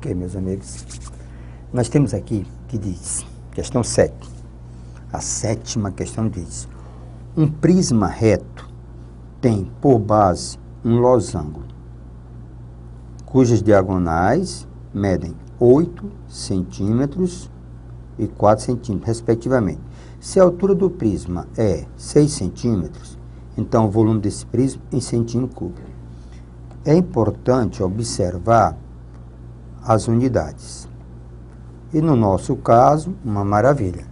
Ok, meus amigos. Nós temos aqui que diz, questão 7. A 7ª questão diz: um prisma reto tem por base um losango, cujas diagonais medem 8 centímetros e 4 centímetros, respectivamente. Se a altura do prisma é 6 centímetros, então o volume desse prisma em centímetro cúbico. É importante observar as unidades. E no nosso caso, uma maravilha.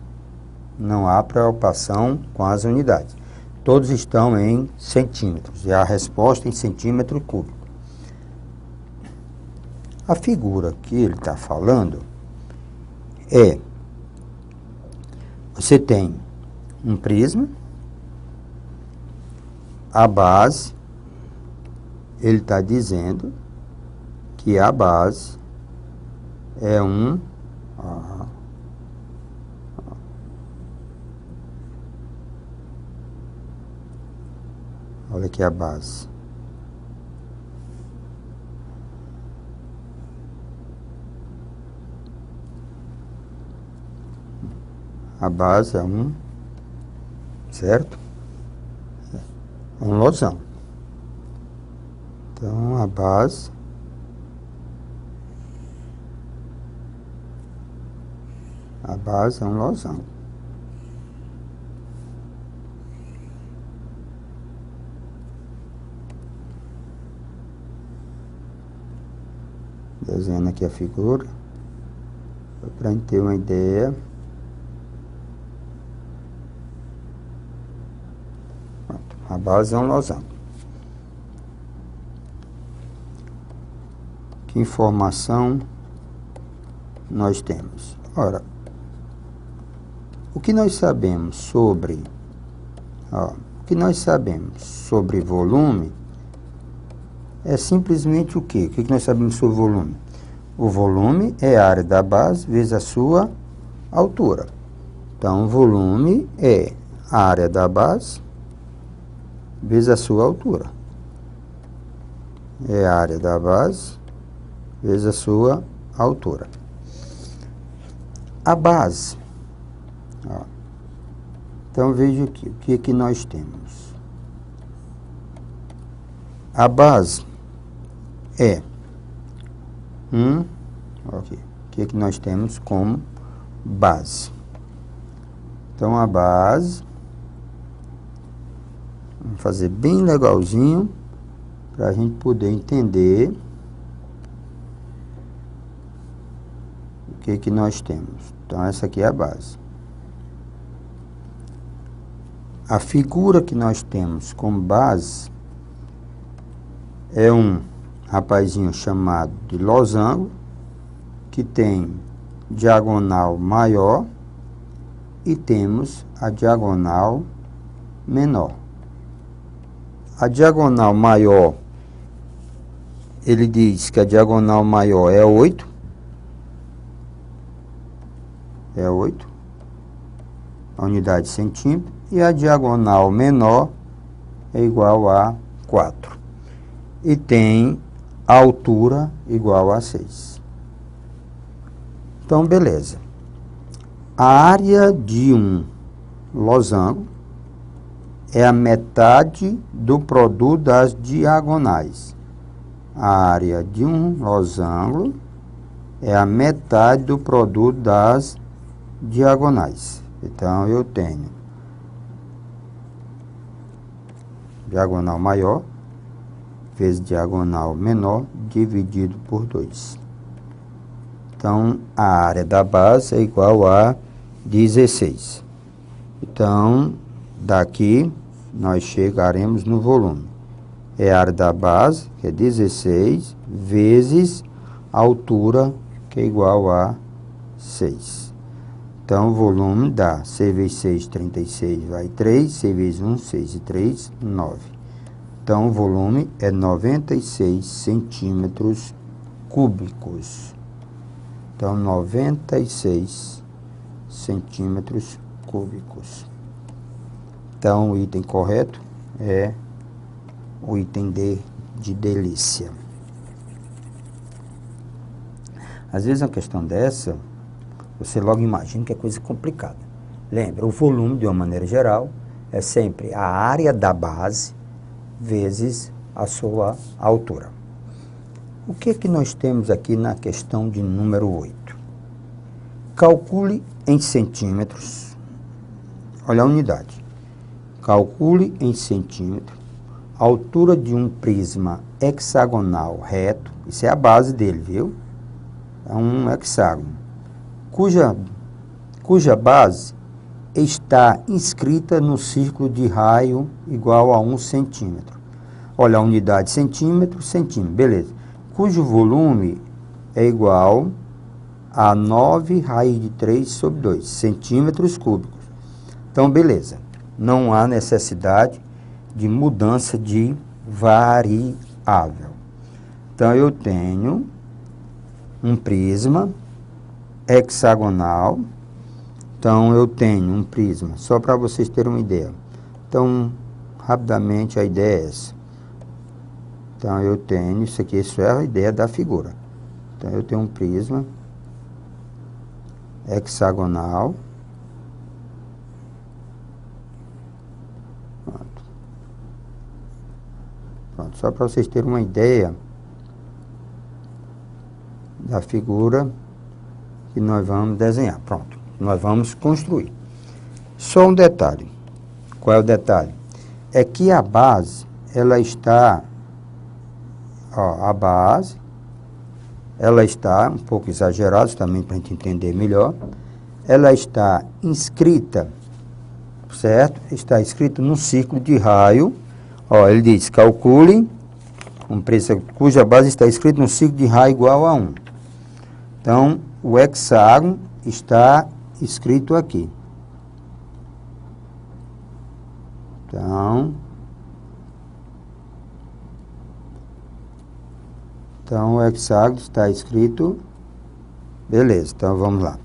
Não há preocupação com as unidades. Todos estão em centímetros. E a resposta em centímetro cúbico. A figura que ele está falando é: você tem um prisma, a base, ele está dizendo que a base é olha aqui a base. A base é certo? É um losango. Então, a base é um losango. Desenhando aqui a figura, para a gente ter uma ideia. Pronto, a base é um losango. Que informação nós temos? Ora, o que nós sabemos sobre volume é simplesmente o quê? O que nós sabemos sobre volume? O volume é a área da base vezes a sua altura. Então, o volume é a área da base vezes a sua altura. É a área da base vezes a sua altura. A base. Então, veja aqui, o que nós temos? A base é o que nós temos como base? Então, a base, vamos fazer bem legalzinho, para a gente poder entender o que nós temos. Então, essa aqui é a base. A figura que nós temos como base é um rapazinho chamado de losango, que tem diagonal maior e temos a diagonal menor. A diagonal maior, ele diz que a diagonal maior é 8. É 8, a unidade de centímetro, e a diagonal menor é igual a 4. E tem a altura igual a 6. Então, beleza. A área de um losango é a metade do produto das diagonais. A área de um losango é a metade do produto das diagonais. Então, eu tenho diagonal maior vezes diagonal menor dividido por 2. Então, a área da base é igual a 16. Então, daqui nós chegaremos no volume. É a área da base, que é 16, vezes a altura, que é igual a 6. Então, o volume dá 6 vezes 6, 36, vai 3, 6 vezes 1, 6 e 3, 9. Então, o volume é 96 centímetros cúbicos. Então, 96 centímetros cúbicos. Então, o item correto é o item D de delícia. Às vezes uma questão dessa, você logo imagina que é coisa complicada. Lembra, o volume, de uma maneira geral, é sempre a área da base vezes a sua altura. O que é que nós temos aqui na questão de número 8? Calcule em centímetros, olha a unidade. Calcule em centímetros a altura de um prisma hexagonal reto, isso é a base dele, viu? É um hexágono, cuja base está inscrita no círculo de raio igual a 1 centímetro. Olha a unidade centímetro, beleza. Cujo volume é igual a 9 raiz de 3 sobre 2 centímetros cúbicos. Então, beleza. Não há necessidade de mudança de variável. Então, eu tenho um prisma hexagonal. Então, eu tenho um prisma, só para vocês terem uma ideia. Então, rapidamente, a ideia é essa. Então, eu tenho isso aqui, isso é a ideia da figura. Então, eu tenho um prisma hexagonal. Pronto, só para vocês terem uma ideia da figura que nós vamos desenhar. Pronto, nós vamos construir. Só um detalhe. Qual é o detalhe? É que a base, ela está... a base, ela está, um pouco exagerada também para a gente entender melhor, ela está inscrita, certo? Está escrito no círculo de raio, ele diz, calcule um prisma cuja base está escrito no círculo de raio igual a 1. Então, o hexágono está escrito aqui. Então, o hexágono está escrito, beleza, então vamos lá.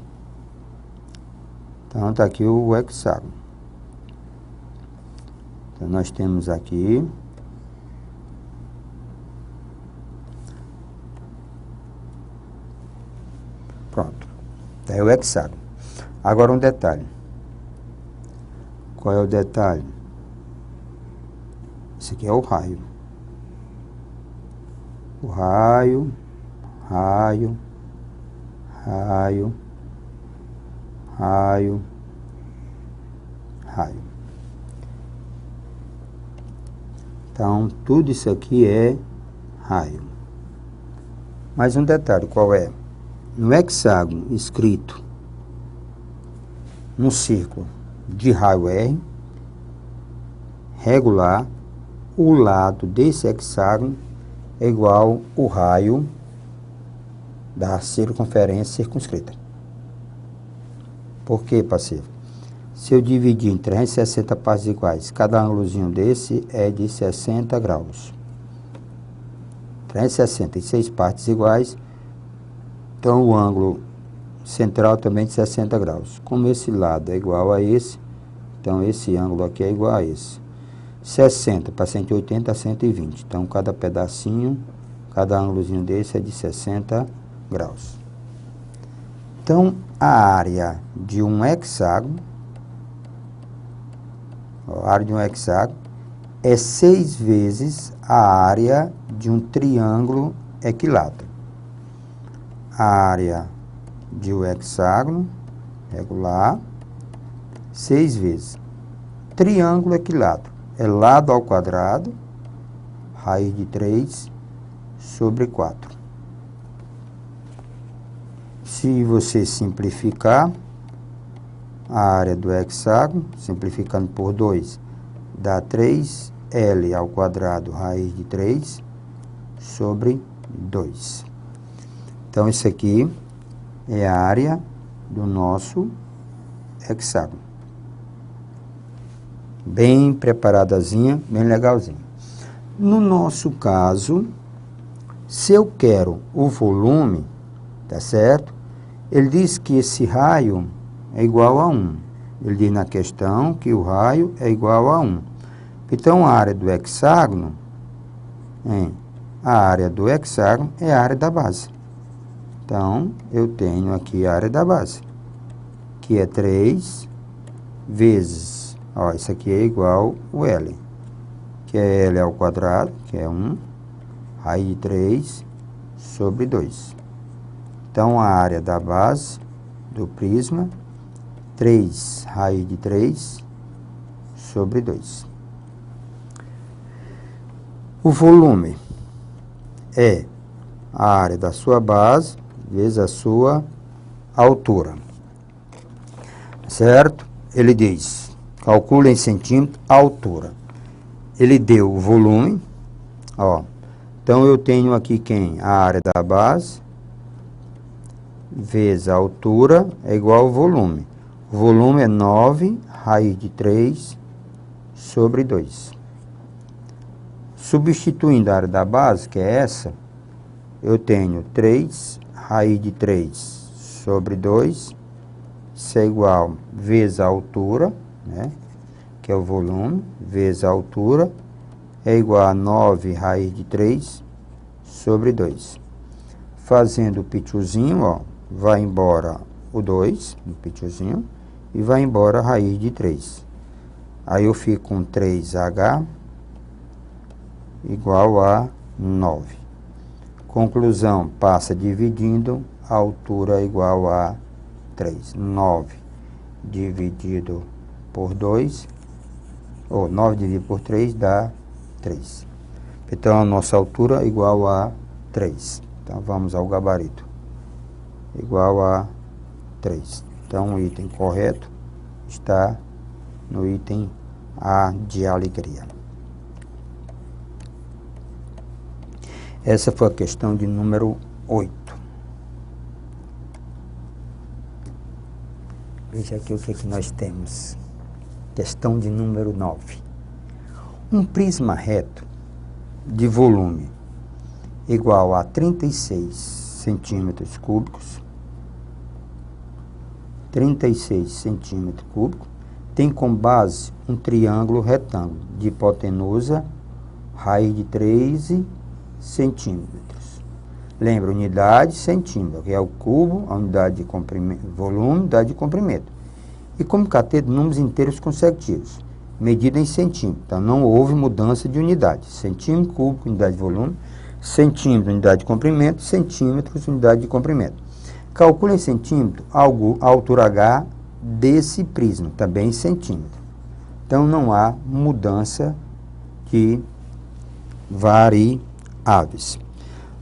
Então, está aqui o hexágono. Então, nós temos aqui, pronto, está aí o hexágono. Agora um detalhe. Qual é o detalhe? Esse aqui é o raio. O raio, raio, raio, raio, raio. Então, tudo isso aqui é raio. Mais um detalhe, qual é? No hexágono escrito no círculo de raio R, regular, o lado desse hexágono é igual o raio da circunferência circunscrita. Por quê, parceiro? Se eu dividir em 360 partes iguais, cada ângulozinho desse é de 60 graus. 366 partes iguais, então o ângulo central também de 60 graus. Como esse lado é igual a esse, então esse ângulo aqui é igual a esse. 60 para 180 a 120. Então, cada pedacinho, cada ângulozinho desse é de 60 graus. Então, a área de um hexágono, a área de um hexágono é 6 vezes a área de um triângulo equilátero. A área de um hexágono regular, 6 vezes. Triângulo equilátero é lado ao quadrado, raiz de 3 sobre 4. Se você simplificar a área do hexágono, simplificando por 2, dá 3L ao quadrado, raiz de 3 sobre 2. Então, isso aqui é a área do nosso hexágono. Bem preparadazinha, bem legalzinha. No nosso caso, se eu quero o volume, tá certo? Ele diz que esse raio é igual a 1. Ele diz na questão que o raio é igual a 1. Então, a área do hexágono, a área do hexágono é a área da base. Então, eu tenho aqui a área da base, que é 3 vezes, ó, isso aqui é igual o L, que é L ao quadrado, que é 1, raiz de 3 sobre 2. Então, a área da base do prisma, 3 raiz de 3 sobre 2. O volume é a área da sua base vezes a sua altura. Certo? Ele diz, calcula em centímetro a altura. Ele deu o volume, ó. Então, eu tenho aqui quem? A área da base vezes a altura é igual ao volume. O volume é 9 raiz de 3 sobre 2. Substituindo a área da base, que é essa, eu tenho 3 raiz de 3 sobre 2, isso é igual vezes a altura, né, que é o volume, vezes a altura, é igual a 9 raiz de 3 sobre 2. Fazendo o pituzinho, ó, vai embora o 2, no pituzinho, e vai embora a raiz de 3. Aí eu fico com 3H igual a 9. Conclusão, passa dividindo, a altura igual a 3. 9 dividido por 2, ou 9 dividido por 3 dá 3. Então, a nossa altura é igual a 3. Então, vamos ao gabarito. Igual a 3. Então, o item correto está no item A de alegria. Essa foi a questão de número 8. Veja aqui o que nós temos. Questão de número 9. Um prisma reto de volume igual a 36 centímetros cúbicos, 36 centímetros cúbicos, tem como base um triângulo retângulo de hipotenusa, raiz de 13 centímetros. Lembra, unidade centímetro, que é o cubo, a unidade de comprimento, volume, unidade de comprimento. E como cateto, números inteiros consecutivos, medida em centímetro. Então, não houve mudança de unidade. Centímetro cúbico, unidade de volume, centímetro, unidade de comprimento, centímetros, unidade de comprimento. Calcule em centímetro a altura H desse prisma, também em centímetro. Então, não há mudança de variáveis.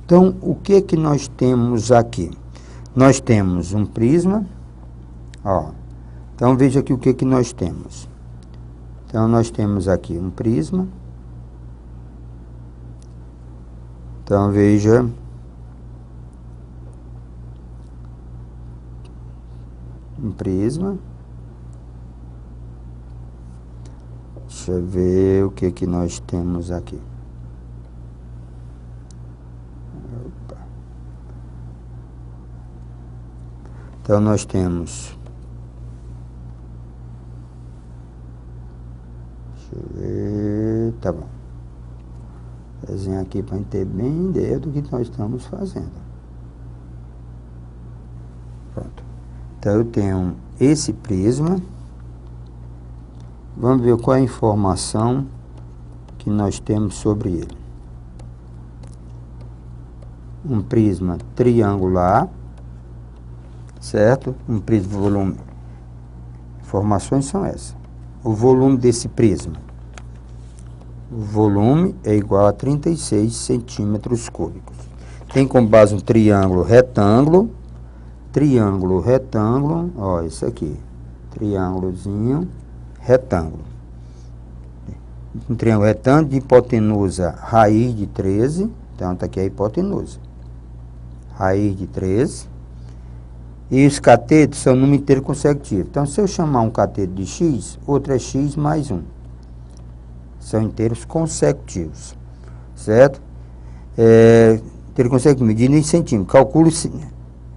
Então, o que que nós temos aqui? Nós temos um prisma, ó. Então, veja aqui o que que nós temos. Então, nós temos aqui um prisma. Então, veja. Um prisma. Deixa eu ver o que que nós temos aqui. Opa. Então, nós temos... Deixa eu ver... Tá bom. Desenhar aqui para a gente ter bem ideia do que nós estamos fazendo. Pronto. Então, eu tenho esse prisma. Vamos ver qual é a informação que nós temos sobre ele. Um prisma triangular, certo? Um prisma de volume. Informações são essas. O volume desse prisma. O volume é igual a 36 centímetros cúbicos. Tem como base um triângulo retângulo. Triângulo retângulo, ó, isso aqui. Triângulozinho retângulo. Um triângulo retângulo de hipotenusa raiz de 13. Então, está aqui a hipotenusa. Raiz de 13. E os catetos são número inteiro consecutivo. Então, se eu chamar um cateto de x, outro é x mais 1. São inteiros consecutivos. Certo? Inteiro consecutivo, medida em centímetro. Calculo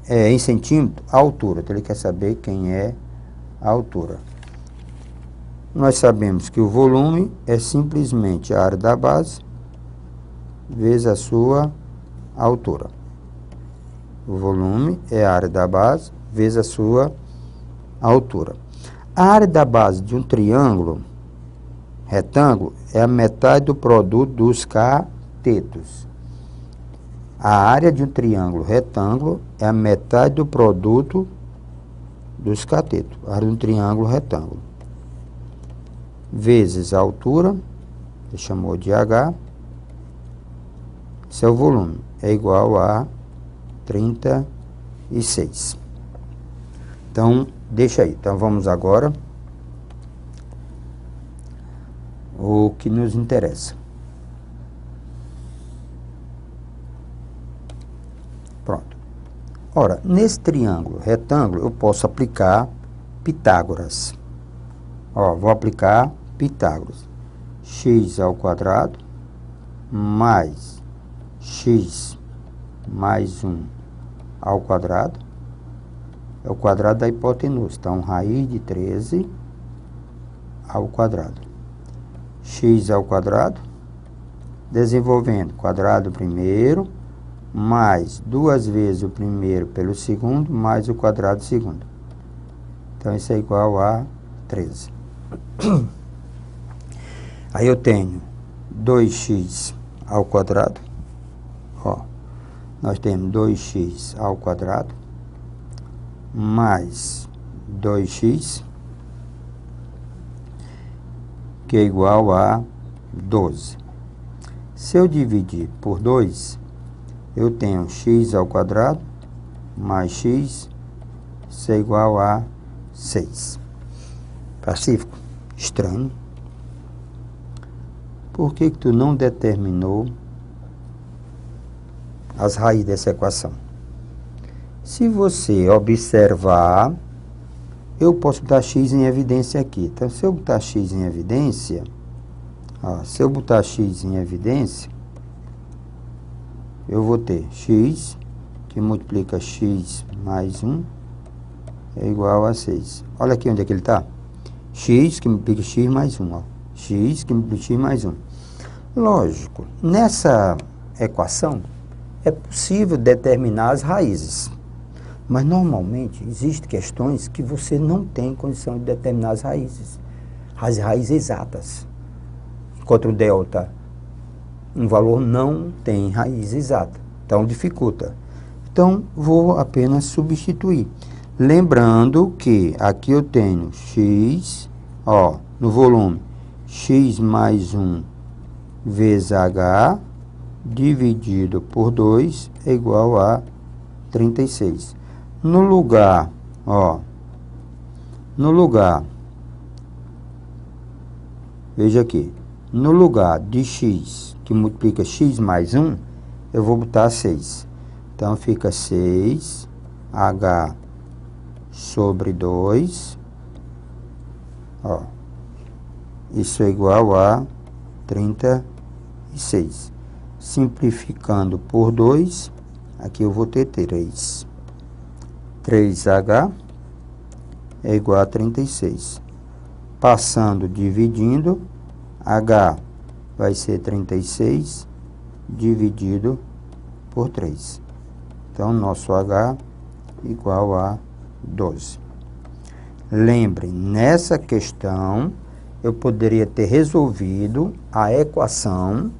em centímetro a altura. Então, ele quer saber quem é a altura. Nós sabemos que o volume é simplesmente a área da base vezes a sua altura. O volume é a área da base vezes a sua altura. A área da base de um triângulo retângulo é a metade do produto dos catetos. A área de um triângulo retângulo é a metade do produto dos catetos. A área de um triângulo retângulo. Vezes a altura, ele chamou de H, seu volume é igual a 36. Então, deixa aí. Então, vamos agora o que nos interessa. Pronto. Ora, nesse triângulo retângulo, eu posso aplicar Pitágoras. Ó, vou aplicar Pitágoras. X ao quadrado mais x mais 1 ao quadrado é o quadrado da hipotenusa. Então, raiz de 13 ao quadrado. X ao quadrado, desenvolvendo quadrado primeiro, mais 2 vezes o primeiro pelo segundo, mais o quadrado segundo. Então, isso é igual a 13. Aí eu tenho 2x ao quadrado. Ó, nós temos 2x ao quadrado mais 2x, que é igual a 12. Se eu dividir por 2, eu tenho x ao quadrado mais x, isso é igual a 6. Pacífico? Estranho. Por que tu não determinou as raízes dessa equação? Se você observar, eu posso botar x em evidência aqui. Então, se eu botar x em evidência, ó, eu vou ter x, que multiplica x mais 1, é igual a 6. Olha aqui onde é que ele está. X que multiplica x mais 1. Ó. X que multiplica x mais 1. Lógico, nessa equação é possível determinar as raízes. Mas, normalmente, existem questões que você não tem condição de determinar as raízes exatas. Enquanto o delta, um valor não tem raiz exata. Então, dificulta. Então, vou apenas substituir. Lembrando que aqui eu tenho x, ó, no volume, x mais 1 vezes h, dividido por 2, é igual a 36. No lugar, veja aqui, no lugar de x, que multiplica x mais 1, eu vou botar 6. Então, fica 6h sobre 2, ó, isso é igual a 36. Simplificando por 2, aqui eu vou ter 3. 3h é igual a 36. Passando, dividindo, h vai ser 36 dividido por 3. Então, nosso h igual a 12. Lembre, nessa questão, eu poderia ter resolvido a equação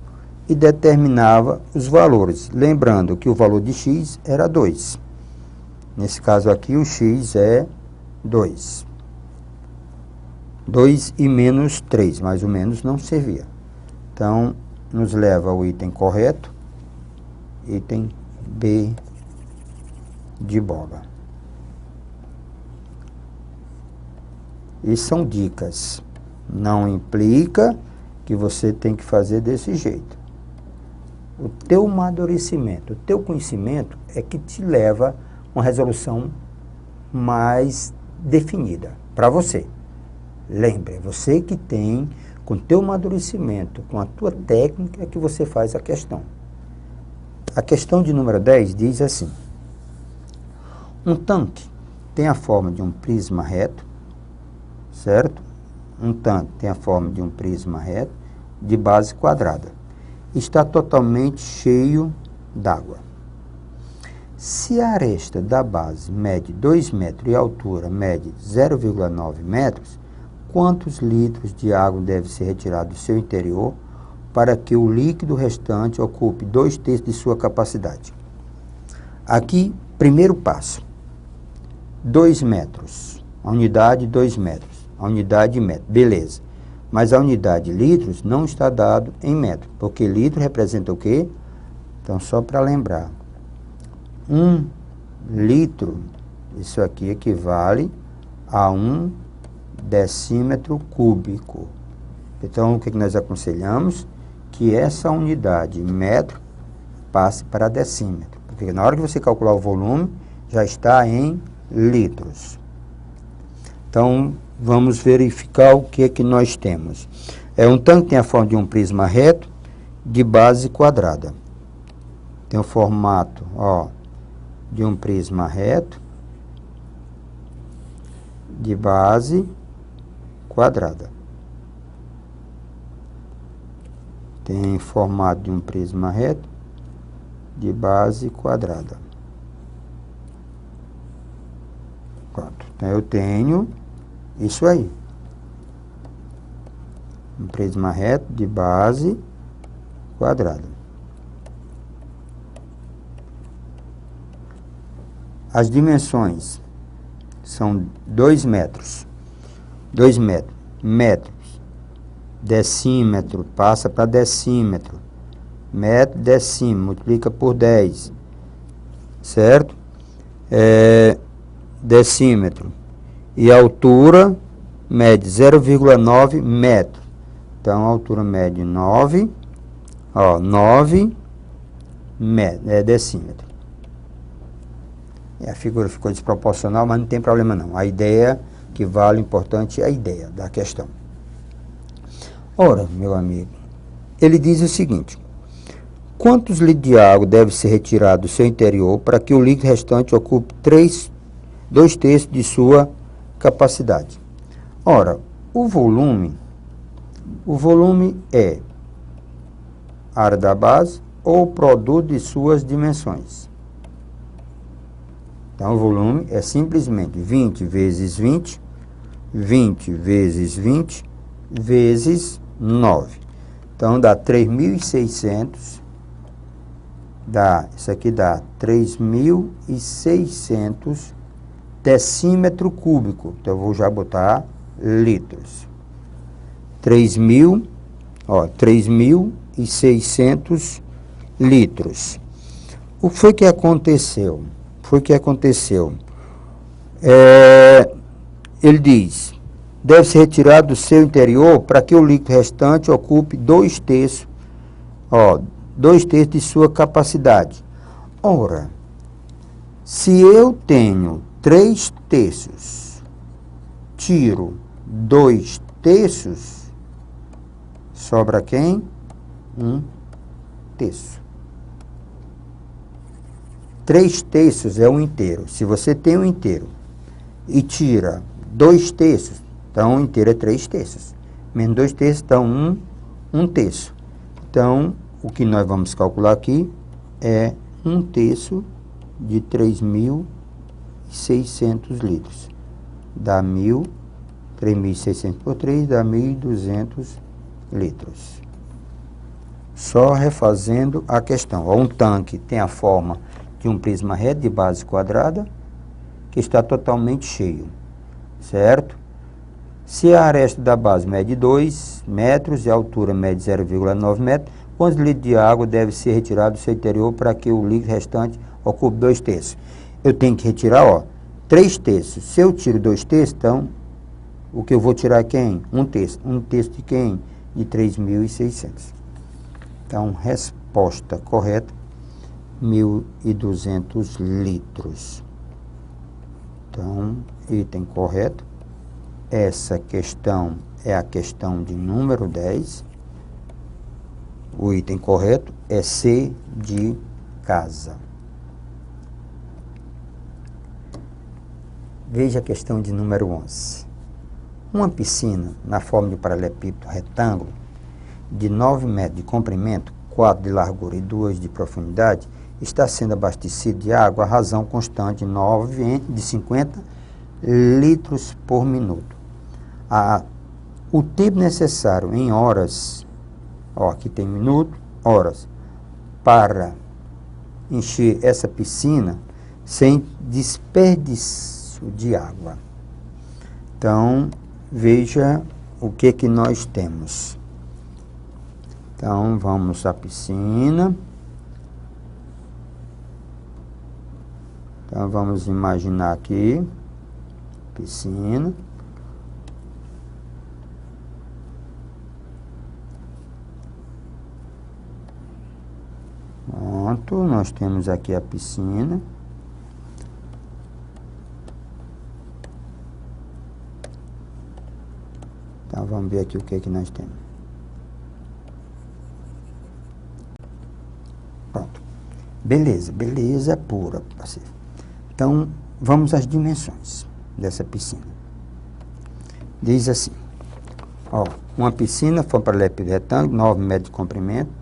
e determinava os valores. Lembrando que o valor de x era 2. Nesse caso aqui, o x é 2. 2 e menos 3, mais ou menos, não servia. Então, nos leva ao item correto, item B de bola. E são dicas. Não implica que você tem que fazer desse jeito. O teu amadurecimento, o teu conhecimento é que te leva a uma resolução mais definida para você. Lembre, você que tem, com o teu amadurecimento, com a tua técnica, que você faz a questão. A questão de número 10 diz assim: um tanque tem a forma de um prisma reto, certo? Um tanque tem a forma de um prisma reto, de base quadrada. Está totalmente cheio d'água. Se a aresta da base mede 2 metros e a altura mede 0,9 metros, quantos litros de água deve ser retirado do seu interior para que o líquido restante ocupe 2/3 de sua capacidade? Aqui, primeiro passo. 2 metros. A unidade 2 metros. A unidade metro. Beleza. Mas a unidade litros não está dado em metro, porque litro representa o quê? Então, só para lembrar. 1 litro, isso aqui equivale a 1 decímetro cúbico. Então, o que nós aconselhamos? Que essa unidade metro passe para decímetro. Porque na hora que você calcular o volume, já está em litros. Então, vamos verificar o que é que nós temos. Um tanque tem a forma de um prisma reto de base quadrada. Tem o formato, de um prisma reto de base quadrada. Tem formato de um prisma reto de base quadrada. Pronto. Então, eu tenho isso aí. Um prisma reto de base quadrada. As dimensões são 2 metros. 2 metros. Metros. Decímetro passa para decímetro. Metro, decímetro, multiplica por 10. Certo? Decímetro. E a altura mede 0,9 metro. Então, a altura mede 9 decímetro. E a figura ficou desproporcional, mas não tem problema não. A ideia que vale, o importante é a ideia da questão. Ora, meu amigo, ele diz o seguinte: quantos litros de água deve ser retirado do seu interior para que o líquido restante ocupe 2/3 de sua capacidade? Ora, o volume é a área da base ou o produto de suas dimensões. Então, o volume é simplesmente 20 vezes 20, 20 vezes 20, vezes 9. Então, dá 3.600, isso aqui dá 3.600 decímetro cúbico. Então, eu vou já botar litros. 3.600 litros. O que foi que aconteceu? Ele diz, deve ser retirado do seu interior para que o líquido restante ocupe 2/3 de sua capacidade. Ora, se eu tenho 3/3, tiro 2/3, sobra quem? 1/3. 3/3 é um inteiro. Se você tem um inteiro e tira 2/3, então o inteiro é 3/3. Menos 2/3, então 1/3. Então, o que nós vamos calcular aqui é 1/3 de 3.600 litros. Dá 3.600 por 3, dá 1.200 litros. Só refazendo a questão. Um tanque tem a forma de um prisma reto de base quadrada que está totalmente cheio, certo? Se a aresta da base mede 2 metros e a altura mede 0,9 metros, quantos litros de água deve ser retirado do seu interior para que o líquido restante ocupe 2/3? Eu tenho que retirar, 3/3. Se eu tiro 2/3, então, o que eu vou tirar é quem? 1/3. 1/3 de quem? De 3.600. Então, resposta correta, 1.200 litros. Então, item correto. Essa questão é a questão de número 10. O item correto é C de casa. Veja a questão de número 11. Uma piscina na forma de paralelepípedo retângulo de 9 metros de comprimento, 4 de largura e 2 de profundidade, está sendo abastecido de água a razão constante de 50 litros por minuto. O tempo necessário em horas, aqui tem minuto, horas, para encher essa piscina sem desperdício de água. Então, veja o que nós temos. Então, vamos à piscina. Então, vamos imaginar aqui, piscina. Pronto, nós temos aqui a piscina. Então, vamos ver aqui o que nós temos. Pronto. Beleza pura, parceiro. Então, vamos às dimensões dessa piscina. Diz assim, uma piscina foi para retângulo, 9 metros de comprimento,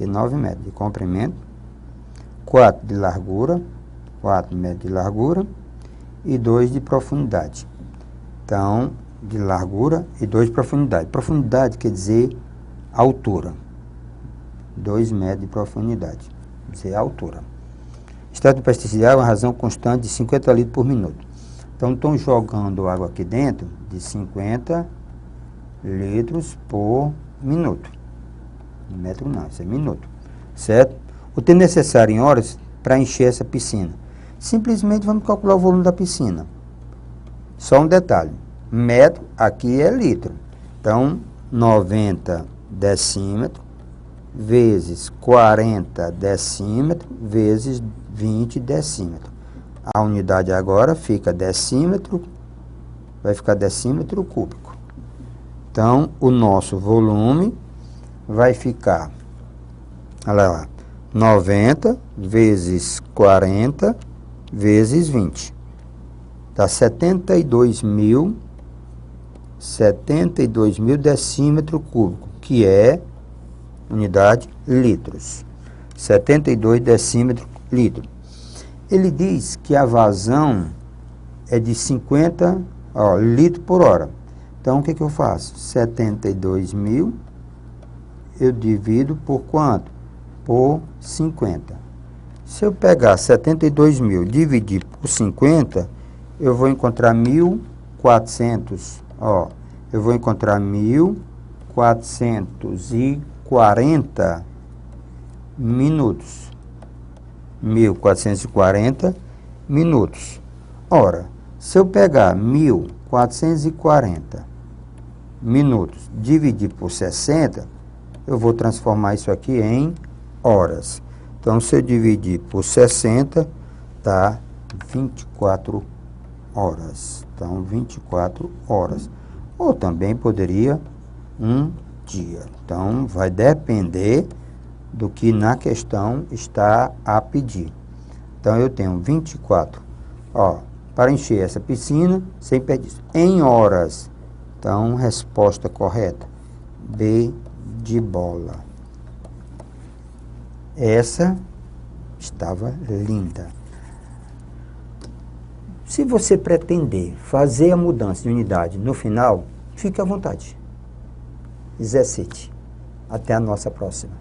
9 metros de comprimento, 4 de largura, 4 metros de largura e 2 de profundidade. Então, de largura e 2 de profundidade. Profundidade quer dizer altura. 2 metros de profundidade, quer dizer altura. Estado de pesticida é uma razão constante de 50 litros por minuto. Então, estão jogando água aqui dentro de 50 litros por minuto. Metro não, isso é minuto, certo? O tempo necessário em horas para encher essa piscina. Simplesmente vamos calcular o volume da piscina. Só um detalhe, metro aqui é litro. Então, 90 decímetros vezes 40 decímetros vezes 20 decímetros. A unidade agora fica decímetro, vai ficar decímetro cúbico. Então, o nosso volume vai ficar, olha lá, 90 vezes 40 vezes 20. Dá 72 mil decímetro cúbico, que é unidade litros. 72 decímetro litro. Ele diz que a vazão é de 50 litros por hora. Então, o que eu faço? 72 mil eu divido por quanto? Por 50. Se eu pegar 72 mil e dividir por 50, eu vou encontrar 1.400. Eu vou encontrar 1.440 minutos. 1.440 minutos. Ora, se eu pegar 1.440 minutos, dividir por 60, eu vou transformar isso aqui em horas. Então, se eu dividir por 60, dá 24 horas. Então, 24 horas. Ou também poderia um dia. Então, vai depender do que na questão está a pedir. Então, eu tenho 24, para encher essa piscina, sem perder. Em horas. Então, resposta correta, B de bola. Essa estava linda. Se você pretender fazer a mudança de unidade no final, fique à vontade. Exercite. Até a nossa próxima.